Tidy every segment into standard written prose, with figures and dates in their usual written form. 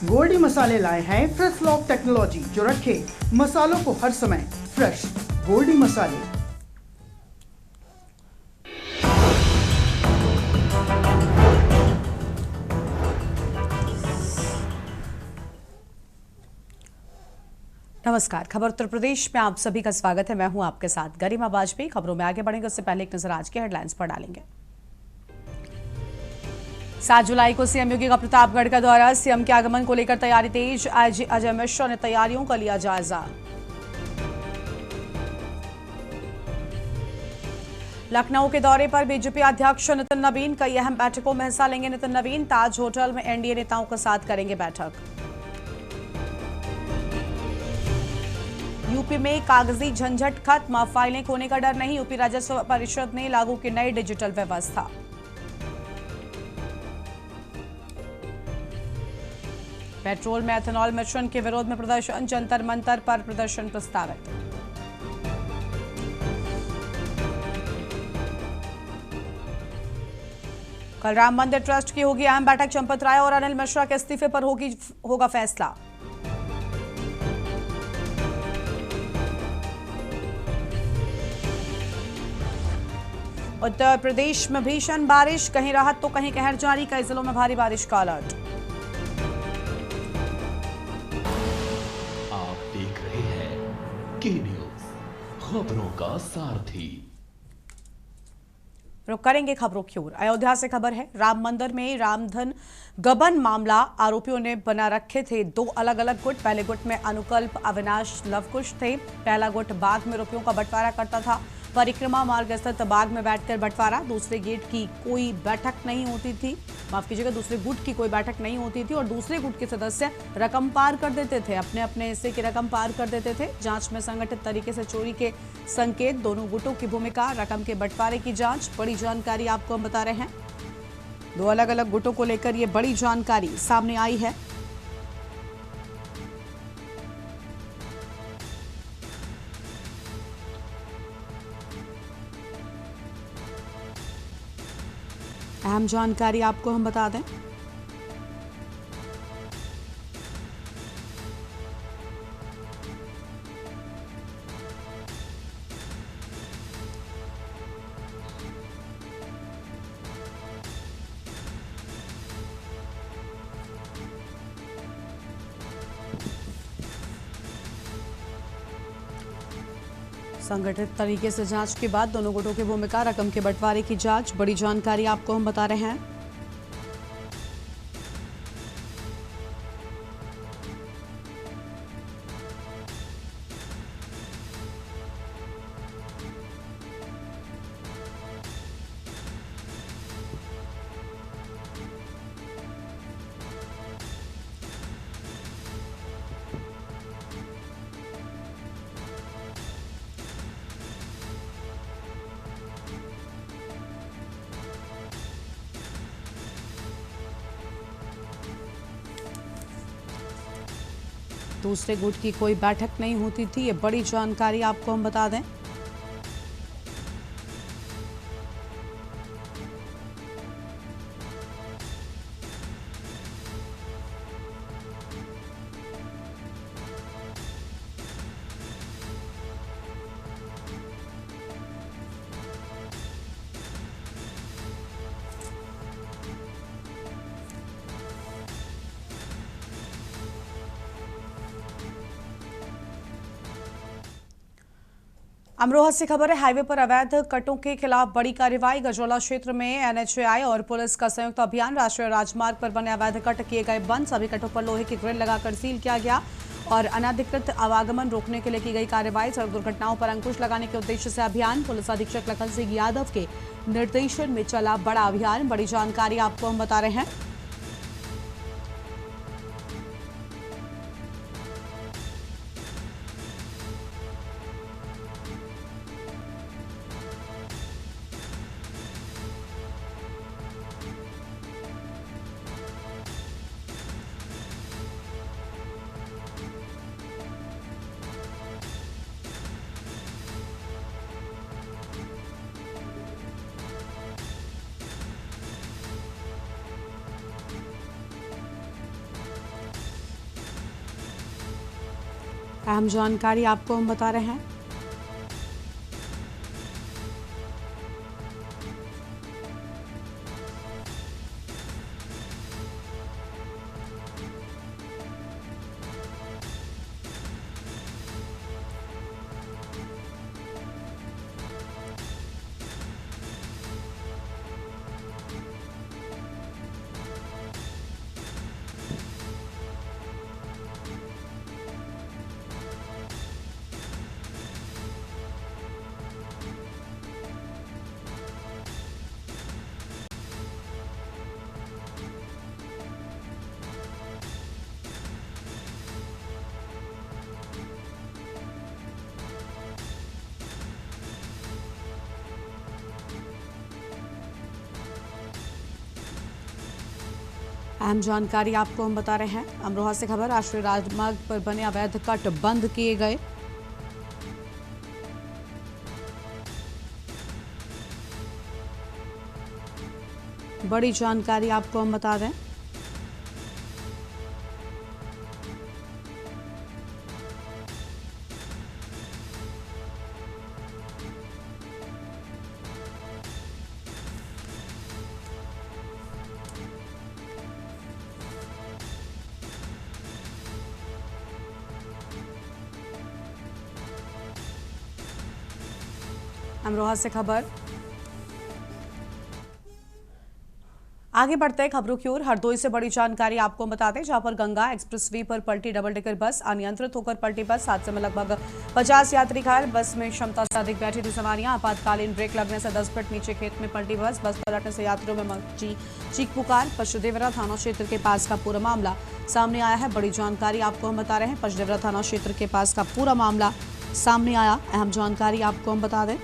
गोल्डी मसाले लाए हैं फ्रेश लॉक टेक्नोलॉजी जो रखे मसालों को हर समय फ्रेश। गोल्डी मसाले। नमस्कार, खबर उत्तर प्रदेश में आप सभी का स्वागत है। मैं हूं आपके साथ गरिमा वाजपेयी। खबरों में आगे बढ़ेंगे उससे पहले एक नजर आज के हेडलाइंस पर डालेंगे। 7 जुलाई को सीएम योगी का प्रतापगढ़ का दौरा, सीएम के आगमन को लेकर तैयारी तेज। आईजी अजय मिश्रा ने तैयारियों का लिया जायजा। लखनऊ के दौरे पर बीजेपी अध्यक्ष नितिन नवीन, कई अहम बैठकों में हिस्सा लेंगे नितिन नवीन। ताज होटल में एनडीए नेताओं के साथ करेंगे बैठक। यूपी में कागजी झंझट खत्म, फाइलें खोने का डर नहीं। यूपी राजस्व परिषद ने लागू की नई डिजिटल व्यवस्था। पेट्रोल में एथेनॉल मिश्रण के विरोध में प्रदर्शन, जंतर मंतर पर प्रदर्शन प्रस्तावित। कल राम मंदिर ट्रस्ट की होगी अहम बैठक, चंपत राय और अनिल मिश्रा के इस्तीफे पर होगा फैसला। उत्तर प्रदेश में भीषण बारिश, कहीं राहत तो कहीं कहर जारी। कई जिलों में भारी बारिश का अलर्ट। आप देख रहे हैं के न्यूज, खबरों का सारथी। रुक करेंगे खबरों की ओर। अयोध्या से खबर है, राम मंदिर में रामधन गबन मामला, आरोपियों ने बना रखे थे 2 अलग अलग गुट। पहले गुट में अनुकल्प, अविनाश, लवकुश थे। पहला गुट बाग में रुपयों का बंटवारा करता था, परिक्रमा मार्ग स्थित बाग में बैठकर बंटवारा। दूसरे गेट की कोई बैठक नहीं होती थी, माफ कीजिएगा, दूसरे गुट की कोई बैठक नहीं होती थी और दूसरे गुट के सदस्य रकम पार कर देते थे, अपने अपने हिस्से की रकम पार कर देते थे। जांच में संगठित तरीके से चोरी के संकेत, दोनों गुटों की भूमिका, रकम के बंटवारे की जांच। बड़ी जानकारी आपको हम बता रहे हैं, 2 अलग अलग गुटों को लेकर ये बड़ी जानकारी सामने आई है। अहम जानकारी आपको हम बता दें, संगठित तरीके से जांच के बाद दोनों गुटों की भूमिका, रकम के बंटवारे की जांच। बड़ी जानकारी आपको हम बता रहे हैं। दूसरे गुट की कोई बैठक नहीं होती थी, ये बड़ी जानकारी आपको हम बता दें। अमरोहा से खबर है, हाईवे पर अवैध कटों के खिलाफ बड़ी कार्रवाई। गजोला क्षेत्र में एनएचएआई और पुलिस का संयुक्त अभियान, राष्ट्रीय राजमार्ग पर बने अवैध कट किए गए बंद। सभी कटों पर लोहे की ग्रिल लगाकर सील किया गया और अनाधिकृत आवागमन रोकने के लिए की गई कार्रवाई। सड़क दुर्घटनाओं पर अंकुश लगाने के उद्देश्य से अभियान, पुलिस अधीक्षक लखन सिंह यादव के निर्देशन में चला बड़ा अभियान। बड़ी जानकारी आपको हम बता रहे हैं। अहम जानकारी आपको हम बता रहे हैं। अहम जानकारी आपको हम बता रहे हैं। अमरोहा से खबर, राष्ट्रीय राजमार्ग पर बने अवैध कट बंद किए गए। बड़ी जानकारी आपको हम बता दें। अमरोहा से खबर, आगे बढ़ते हैं खबरों की ओर। हरदोई से बड़ी जानकारी आपको बता दें, जहां पर गंगा एक्सप्रेसवे पर पलटी डबल डेकर बस, अनियंत्रित होकर पलटी बस। हादसे में लगभग 50 यात्री घायल। बस में क्षमता से अधिक बैठी थी सवारियां। आपातकालीन ब्रेक लगने से 10 फीट नीचे खेत में पलटी बस। बस पलटने से यात्रियों में मची चीख पुकार। पशुदेवरा थाना क्षेत्र के पास का पूरा मामला सामने आया है। बड़ी जानकारी आपको हम बता रहे हैं। पशुदेवरा थाना क्षेत्र के पास का पूरा मामला सामने आया। अहम जानकारी आपको हम बता दें।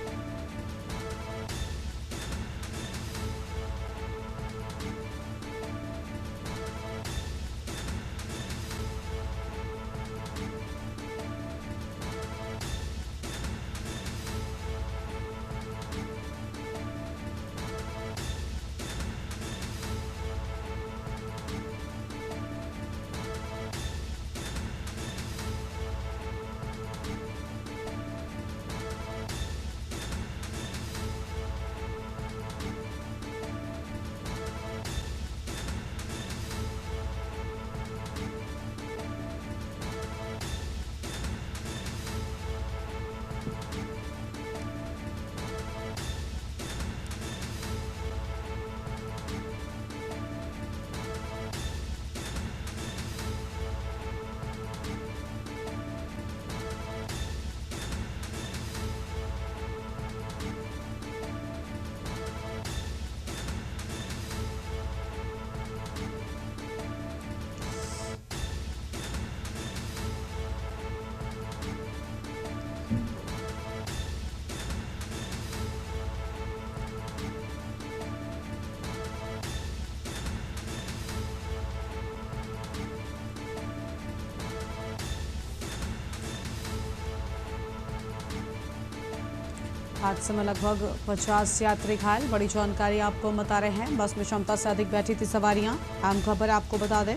हादसे में लगभग 50 यात्री घायल। बड़ी जानकारी आपको बता रहे हैं। बस में क्षमता से अधिक बैठी थी सवारियां। अहम खबर आपको बता दें।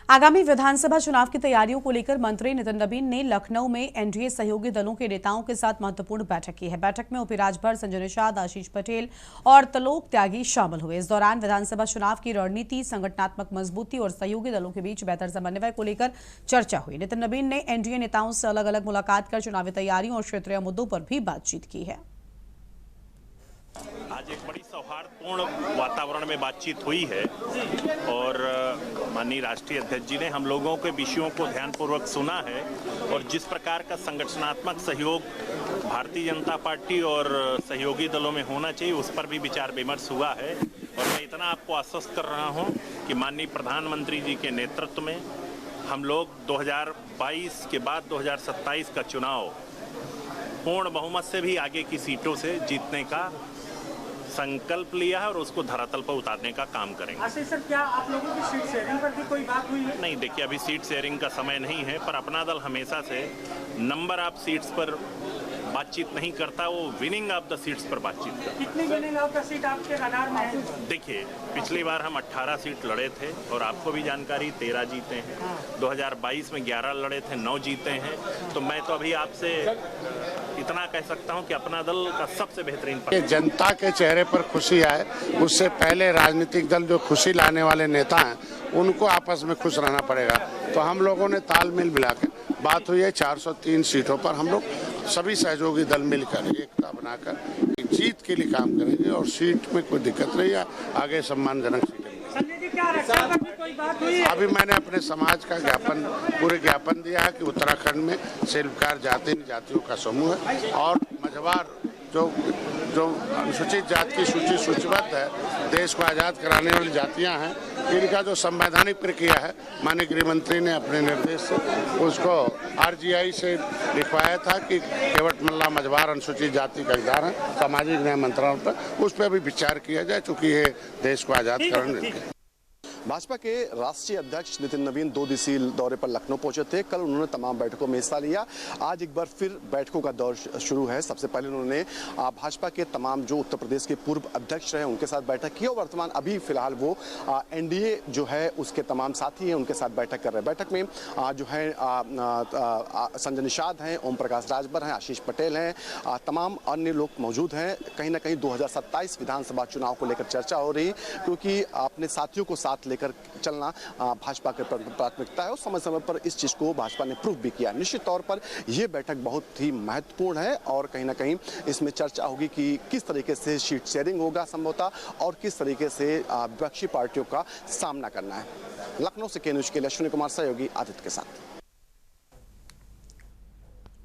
आगामी विधानसभा चुनाव की तैयारियों को लेकर मंत्री नितिन नबीन ने लखनऊ में एनडीए सहयोगी दलों के नेताओं के साथ महत्वपूर्ण बैठक की है। बैठक में ओपी राजभर, संजय निषाद, आशीष पटेल और त्रिलोक त्यागी शामिल हुए। इस दौरान विधानसभा चुनाव की रणनीति, संगठनात्मक मजबूती और सहयोगी दलों के बीच बेहतर समन्वय को लेकर चर्चा हुई। नितिन नबीन ने एनडीए नेताओं से अलग अलग मुलाकात कर चुनावी तैयारियों और क्षेत्रीय मुद्दों पर भी बातचीत की है। आज एक बड़ी सौहार्दपूर्ण वातावरण में बातचीत हुई है और माननीय राष्ट्रीय अध्यक्ष जी ने हम लोगों के विषयों को ध्यानपूर्वक सुना है और जिस प्रकार का संगठनात्मक सहयोग भारतीय जनता पार्टी और सहयोगी दलों में होना चाहिए उस पर भी विचार विमर्श हुआ है। और मैं इतना आपको आश्वस्त कर रहा हूं कि माननीय प्रधानमंत्री जी के नेतृत्व में हम लोग 2022 के बाद 2027 का चुनाव पूर्ण बहुमत से भी आगे की सीटों से जीतने का संकल्प लिया है और उसको धरातल पर उतारने का काम करेंगे। आशीष सर, क्या आप लोगों की सीट शेयरिंग पर भी कोई बात हुई है? नहीं, देखिए अभी सीट शेयरिंग का समय नहीं है, पर अपना दल हमेशा से नंबर ऑफ सीट्स पर बातचीत नहीं करता, वो विनिंग ऑफ द सीट्स पर बातचीत करता है। कितनी विनिंग ऑफ द सीट आपके रडार में है? देखिए पिछली बार हम 18 सीट लड़े थे और आपको भी जानकारी 13 जीते हैं। 2022 में 11 लड़े थे, 9 जीते हैं। तो मैं तो अभी आपसे इतना कह सकता हूं कि अपना दल का सबसे बेहतरीन जनता के चेहरे पर खुशी आए, उससे पहले राजनीतिक दल जो खुशी लाने वाले नेता हैं उनको आपस में खुश रहना पड़ेगा। तो हम लोगों ने तालमेल मिला के बात हुई है 403 सीटों पर हम लोग सभी सहयोगी दल मिलकर एकता बनाकर जीत के लिए काम करेंगे और सीट में कोई दिक्कत नहीं है, आगे सम्मानजनक सीटें। कोई बात हुई है? अभी मैंने अपने समाज का पूरे ज्ञापन दिया है कि उत्तराखंड में शिल्पकार जातियों का समूह है और मझवार जो अनुसूचित जाति की सूची सूचीबद्ध है, देश को आज़ाद कराने वाली जातियां हैं, इनका जो संवैधानिक प्रक्रिया है, माननीय गृह मंत्री ने अपने निर्देश से उसको RGI से लिखवाया था कि केवट मल्ला मझवार अनुसूचित जाति का अधिकार है, सामाजिक न्याय मंत्रालय पर उस पर भी विचार किया जाए, चूँकि ये देश को आज़ाद कराने। भाजपा के राष्ट्रीय अध्यक्ष नितिन नवीन 2 दिवसीय दौरे पर लखनऊ पहुंचे थे। कल उन्होंने तमाम बैठकों में हिस्सा लिया। आज एक बार फिर बैठकों का दौर शुरू है। सबसे पहले उन्होंने भाजपा के तमाम जो उत्तर प्रदेश के पूर्व अध्यक्ष रहे उनके साथ बैठक की और वर्तमान अभी फिलहाल वो NDA जो है उसके तमाम साथी हैं उनके साथ बैठक कर रहे हैं। बैठक में जो है संजय निषाद हैं, ओम प्रकाश राजभर हैं, आशीष पटेल हैं, तमाम अन्य लोग मौजूद हैं। कहीं ना कहीं 2027 विधानसभा चुनाव को लेकर चर्चा हो रही, क्योंकि अपने साथियों को साथ लेकर चलना भाजपा की प्राथमिकता है और समय समय पर इस चीज को भाजपा ने प्रूव भी किया। निश्चित तौर पर यह बैठक बहुत ही महत्वपूर्ण है और कहीं ना कहीं इसमें चर्चा होगी कि किस तरीके से सीट शेयरिंग होगा संभवतः और किस तरीके से विपक्षी पार्टियों का सामना करना है। लखनऊ से के न्यूज के लिए अश्विनी कुमार सहयोगी आदित्य के साथ।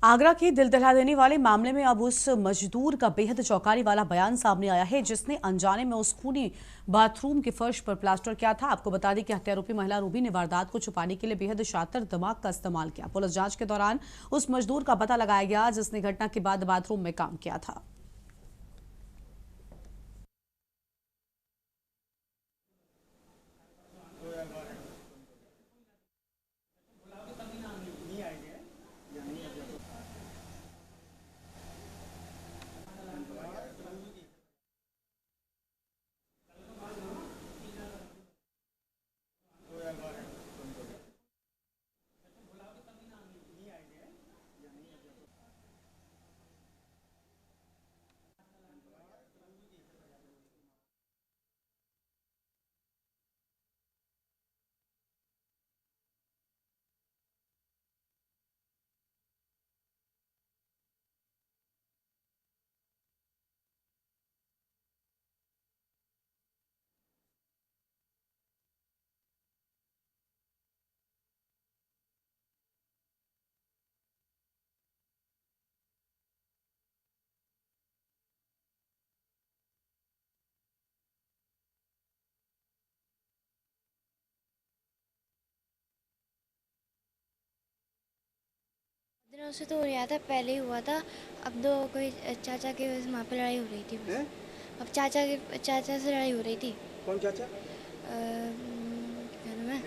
आगरा की दिल दहला देने वाले मामले में अब उस मजदूर का बेहद चौंकाने वाला बयान सामने आया है जिसने अनजाने में उस खूनी बाथरूम के फर्श पर प्लास्टर किया था। आपको बता दें कि हत्यारोपी महिला रूबी ने वारदात को छुपाने के लिए बेहद शातिर दिमाग का इस्तेमाल किया। पुलिस जांच के दौरान उस मजदूर का पता लगाया गया जिसने घटना के बाद बाथरूम में काम किया था। दिनों से तो हो रहा था, पहले ही हुआ था। अब तो कोई चाचा के वहाँ पे लड़ाई हो रही थी। अब चाचा से लड़ाई हो रही थी। कौन चाचा? क्या नाम है?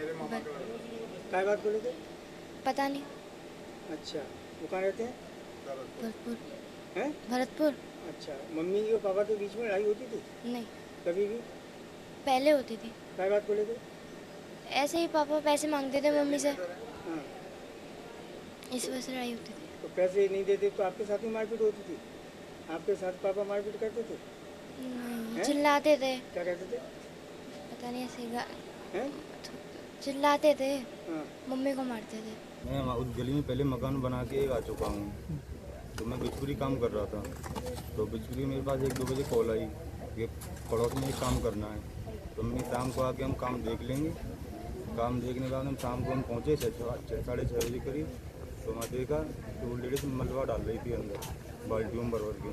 क्या बात बोले थे? पता नहीं। अच्छा, वो कहाँ रहते हैं? भरतपुर। हैं? भरतपुर। अच्छा, मम्मी और पापा के बीच में लड़ाई होती थी? नहीं, कभी भी? पहले होती थी। क्या बात बोले थे? ऐसे ही पापा पैसे मांगते थे मम्मी से, हाँ। इस वजह से लड़ाई होती थी। तो पैसे नहीं देते तो आपके साथ ही मारपीट होती थी? आपके साथ पापा मारपीट करते थे? नहीं, चिल्लाते थे। क्या कहते थे? पता नहीं, ऐसे चिल्लाते थे। हाँ। मम्मी को मारते थे। मैं उस गली में पहले मकान बना के आ चुका हूँ, तो मैं बिजपुरी काम कर रहा था। तो बिजपुरी मेरे पास 1-2 बजे कॉल आई कि पड़ोस में एक काम करना है। तो मैंने शाम को आके हम काम देख लेंगे। काम देखने के बाद हम शाम को पहुँचे 6:30 बजे करीब। तो वहाँ देखा तो वो लेडीज मलबा डाल रही थी अंदर बाल्टियों में भर के।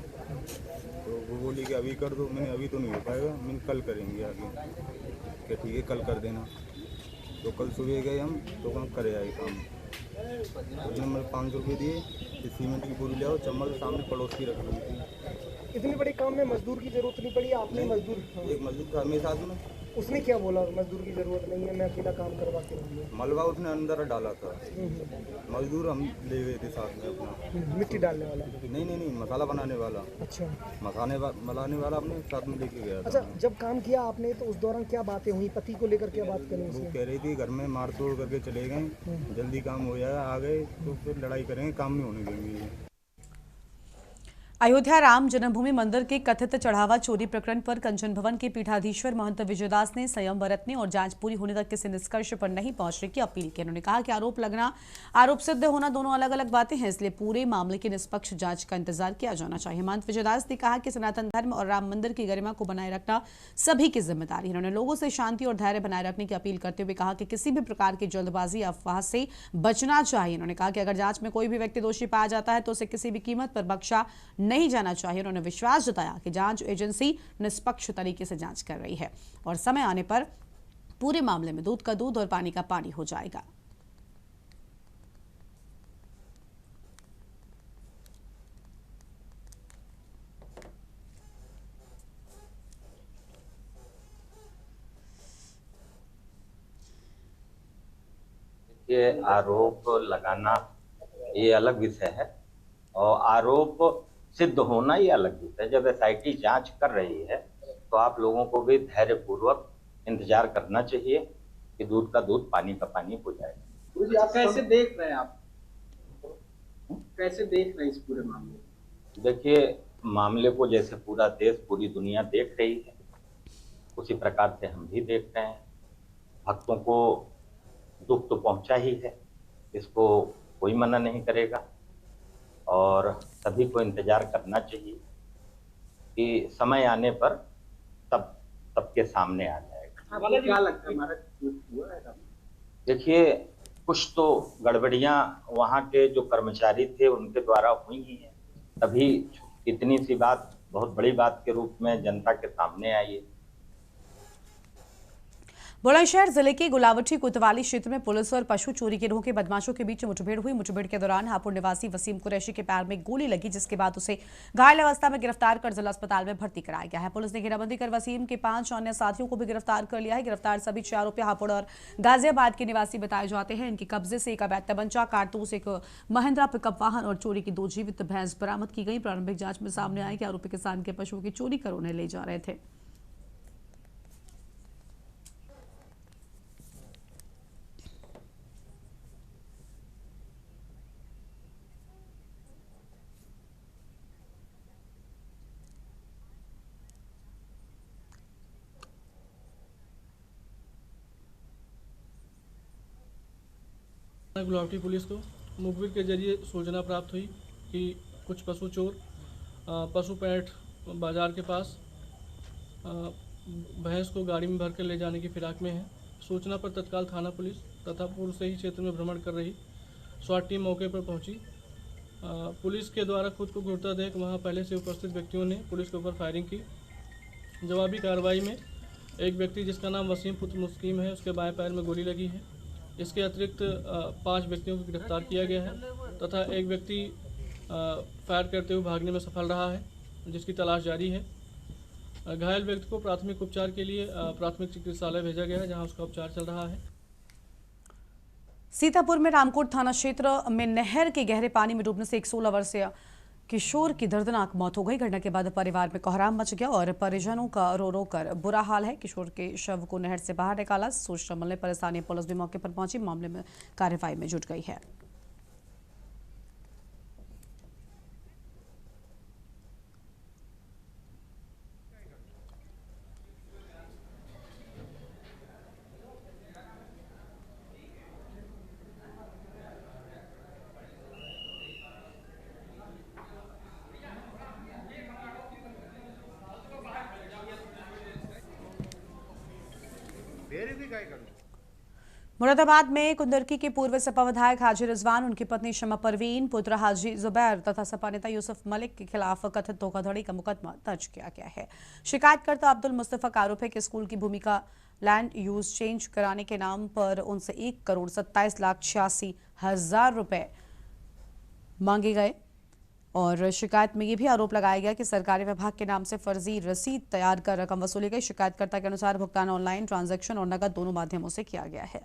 तो वो बोली कि अभी कर दो। मैंने अभी तो नहीं हो पाएगा, मैंने कल करेंगे आगे। कि ठीक है कल कर देना। तो कल सुबह गए हम, तो हम करे आए काम। तो मैंने 500 रुपये दिए कि सीमेंट की बोरी ले आओ, चम्मच सामने पड़ोस की रख ली थी। इतनी बड़ी काम में मजदूर की जरूरत नहीं पड़ी, आपने मजदूर एक मजदूर था मेरे साथ में, उसने क्या बोला मजदूर की जरूरत नहीं है, मैं अकेला काम करवा के रहूंगा। मलबा उसने अंदर डाला था, मजदूर हम ले गए थे साथ में अपना। मिट्टी डालने वाला? नहीं, मसाला बनाने वाला। अच्छा, बनाने वाला अपने साथ में लेके गया था। अच्छा, जब काम किया आपने तो उस दौरान क्या बातें हुई, पति को लेकर क्या बात करें? वो कह रही थी घर में मार तोड़ करके चले गए, जल्दी काम हो जाए, आ गए तो फिर लड़ाई करेंगे, काम नहीं होने देंगे। अयोध्या राम जन्मभूमि मंदिर के कथित चढ़ावा चोरी प्रकरण पर कंचन भवन के पीठाधीश्वर महंत विजयदास ने संयम बरतने और जांच पूरी होने तक किसी निष्कर्ष पर नहीं पहुंचने की अपील की। उन्होंने कहा कि आरोप लगना, आरोप सिद्ध होना दोनों अलग अलग बातें हैं, इसलिए पूरे मामले की निष्पक्ष जांच का इंतजार किया जाना चाहिए। महंत विजयदास ने कहा कि सनातन धर्म और राम मंदिर की गरिमा को बनाए रखना सभी की जिम्मेदारी है। उन्होंने लोगों से शांति और धैर्य बनाए रखने की अपील करते हुए कहा कि किसी भी प्रकार की जल्दबाजी या अफवाह से बचना चाहिए। उन्होंने कहा कि अगर जांच में कोई भी व्यक्ति दोषी पाया जाता है तो उसे किसी भी कीमत पर बख्शा नहीं जाना चाहिए। उन्होंने विश्वास जताया कि जांच एजेंसी निष्पक्ष तरीके से जांच कर रही है और समय आने पर पूरे मामले में दूध का दूध और पानी का पानी हो जाएगा। ये आरोप लगाना ये अलग विषय है और आरोप सिद्ध होना ये अलग विषय है। जब एसआईटी जांच कर रही है तो आप लोगों को भी धैर्यपूर्वक इंतजार करना चाहिए कि दूध का दूध पानी का पानी हो जाएगा। आप कैसे देख रहे हैं, आप कैसे देख रहे हैं इस पूरे मामले को? देखिए, मामले को जैसे पूरा देश पूरी दुनिया देख रही है उसी प्रकार से हम भी देख रहे हैं। भक्तों को दुख तो पहुंचा ही है, इसको कोई मना नहीं करेगा और सभी को इंतजार करना चाहिए कि समय आने पर तब सबके सामने आ जाएगा। आपको क्या लगता है हमारा हुआ है? देखिए, कुछ तो गड़बड़ियां वहाँ के जो कर्मचारी थे उनके द्वारा हुई ही हैं, तभी इतनी सी बात बहुत बड़ी बात के रूप में जनता के सामने आई है। बुलंदशहर जिले के गुलावटी कोतवाली क्षेत्र में पुलिस और पशु चोरी गिरोह के बदमाशों के बीच मुठभेड़ हुई। मुठभेड़ के दौरान हापुड़ निवासी वसीम कुरैशी के पैर में गोली लगी, जिसके बाद उसे घायल अवस्था में गिरफ्तार कर जिला अस्पताल में भर्ती कराया गया है। पुलिस ने घेराबंदी कर वसीम के 5 अन्य साथियों को भी गिरफ्तार कर लिया है। गिरफ्तार सभी 4 आरोपी हापुड़ और गाजियाबाद के निवासी बताए जाते हैं। इनके कब्जे से एक अवैध तमंचा, कारतूस, एक महिंद्रा पिकअप वाहन और चोरी की 2 जीवित भैंस बरामद की गई। प्रारंभिक जांच में सामने आया कि आरोपी किसान के पशुओं की चोरी कर उन्हें ले जा रहे थे। गुलावटी पुलिस को मुखबिर के जरिए सूचना प्राप्त हुई कि कुछ पशु चोर पशुपैठ बाजार के पास भैंस को गाड़ी में भरकर ले जाने की फिराक में है। सूचना पर तत्काल थाना पुलिस तथा पूर्व से ही क्षेत्र में भ्रमण कर रही स्वाट टीम मौके पर पहुंची। पुलिस के द्वारा खुद को घूरता देख वहां पहले से उपस्थित व्यक्तियों ने पुलिस के ऊपर फायरिंग की। जवाबी कार्रवाई में एक व्यक्ति जिसका नाम वसीम पुत्र मुस्कीम है, उसके बाएं पैर में गोली लगी है। इसके अतिरिक्त 5 व्यक्तियों को गिरफ्तार किया गया है तथा एक व्यक्ति फायर करते हुए भागने में सफल रहा है, जिसकी तलाश जारी है। घायल व्यक्ति को प्राथमिक उपचार के लिए प्राथमिक चिकित्सालय भेजा गया है, जहां उसका उपचार चल रहा है। सीतापुर में रामकोट थाना क्षेत्र में नहर के गहरे पानी में डूबने से एक 16 वर्षीय किशोर की दर्दनाक मौत हो गई। घटना के बाद परिवार में कोहराम मच गया और परिजनों का रो रो कर बुरा हाल है। किशोर के शव को नहर से बाहर निकाला। सूचना मिलने पर स्थानीय पुलिस भी मौके पर पहुंची, मामले में कार्रवाई में जुट गई है। मुरादाबाद में कुंदरकी के पूर्व सपा विधायक हाजी रिजवान, उनकी पत्नी शमा परवीन, पुत्र हाजी जुबैर तथा सपा नेता यूसुफ मलिक के खिलाफ कथित धोखाधड़ी का मुकदमा दर्ज किया गया है। शिकायतकर्ता अब्दुल मुस्तफा का आरोप है कि स्कूल की भूमि का लैंड यूज चेंज कराने के नाम पर उनसे 1,27,86,000 रुपए मांगे गए और शिकायत में ये भी आरोप लगाया गया कि सरकारी विभाग के नाम से फर्जी रसीद तैयार कर रकम वसूली गई। शिकायतकर्ता के अनुसार भुगतान ऑनलाइन, ट्रांजैक्शन और नकद दोनों माध्यमों से किया गया है।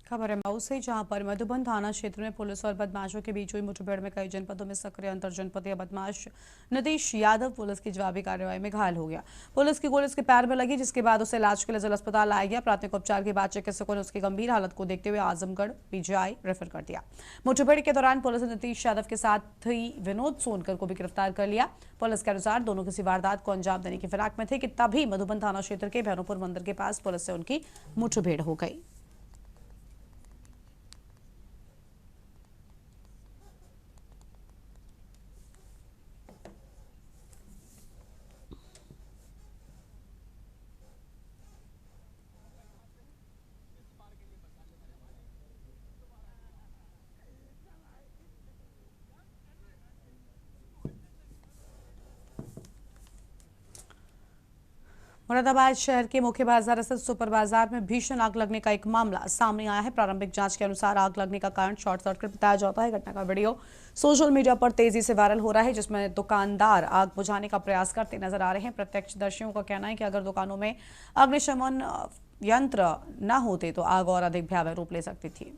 खबर है मऊ से, जहां पर मधुबन थाना क्षेत्र में पुलिस और बदमाशों के बीच हुई मुठभेड़ में कई जनपदों में सक्रिय अंतर जनपदीय बदमाश नीतीश यादव पुलिस की जवाबी कार्रवाई में घायल हो गया। पुलिस की गोली उसके पैर में लगी, जिसके बाद उसे इलाज के लिए जिला अस्पताल लाया गया। प्राथमिक उपचार के बाद चिकित्सकों ने उसकी गंभीर हालत को देखते हुए आजमगढ़ पीजीआई रेफर कर दिया। मुठभेड़ के दौरान पुलिस ने नीतीश यादव के साथ ही विनोद सोनकर को भी गिरफ्तार कर लिया। पुलिस के अनुसार दोनों किसी वारदात को अंजाम देने की फिराक में थे कि तभी मधुबन थाना क्षेत्र के भैरोपुर मंदिर के पास पुलिस से उनकी मुठभेड़ हो गई। मुरादाबाद शहर के मुख्य बाजार स्थित सुपर बाजार में भीषण आग लगने का एक मामला सामने आया है। प्रारंभिक जांच के अनुसार आग लगने का कारण शॉर्ट सर्किट बताया जाता है। घटना का वीडियो सोशल मीडिया पर तेजी से वायरल हो रहा है, जिसमें दुकानदार आग बुझाने का प्रयास करते नजर आ रहे हैं। प्रत्यक्षदर्शियों का कहना है कि अगर दुकानों में अग्निशमन यंत्र न होते तो आग और अधिक भयावह रूप ले सकती थी।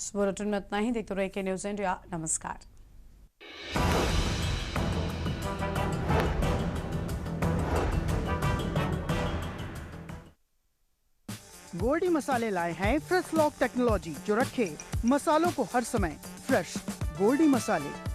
इस बुलेटिन में इतना ही। देखते रहिए के न्यूज़ इंडिया। नमस्कार। गोल्डी मसाले लाए हैं फ्रेश लॉक टेक्नोलॉजी, जो रखे मसालों को हर समय फ्रेश। गोल्डी मसाले